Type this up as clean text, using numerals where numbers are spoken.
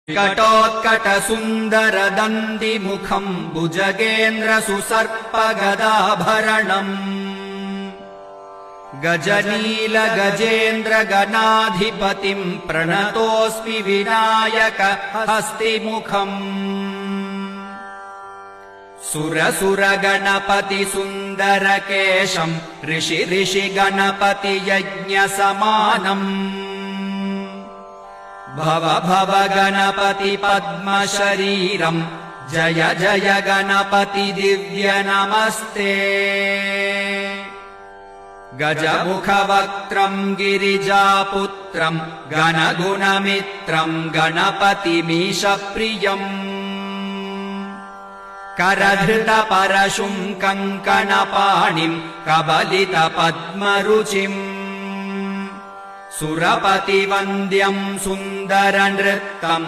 विकटोत्कटसुन्दरदन्तिमुखम् भुजगेन्द्रसुसर्पगदाभरणम् गजनीलगजेन्द्रगणाधिपतिम् प्रणतोऽस्मि विनायक हस्तिमुखम् सुरसुरगणपतिसुन्दरकेशम् ऋषि गणपतियज्ञसमानम् भव भव गणपति पद्मशरीरम् जय जय गणपति दिव्य नमस्ते गजमुखवक्त्रम् गिरिजापुत्रम् गणगुणमित्रम् गणपतिमीशप्रियम् करधृतपरशुम् कङ्कणपाणिम् कबलितपद्मरुचिम् सुरपतिवन्द्यम् सुन्दरनृत्तम्